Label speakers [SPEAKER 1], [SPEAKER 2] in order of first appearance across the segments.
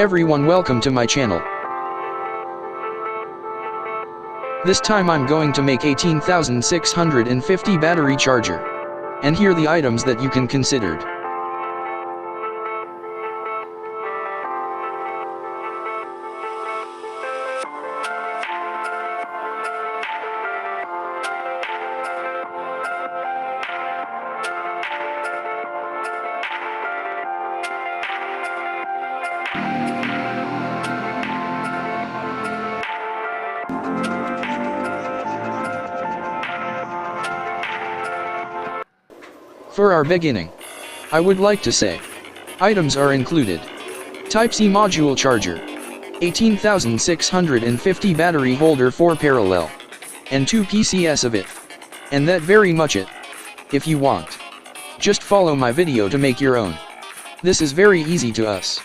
[SPEAKER 1] Everyone, welcome to my channel. This time I'm going to make 18,650 battery charger. And here the items that you can consider. For our beginning, I would like to say, items are included. Type-C module charger, 18,650 battery holder 4 parallel, and 2 PCS of it. And that very much it. If you want, just follow my video to make your own. This is very easy to us.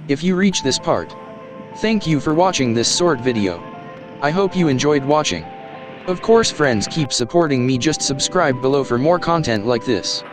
[SPEAKER 1] If you reach this part, thank you for watching this short video. I hope you enjoyed watching. Of course friends, keep supporting me, just subscribe below for more content like this.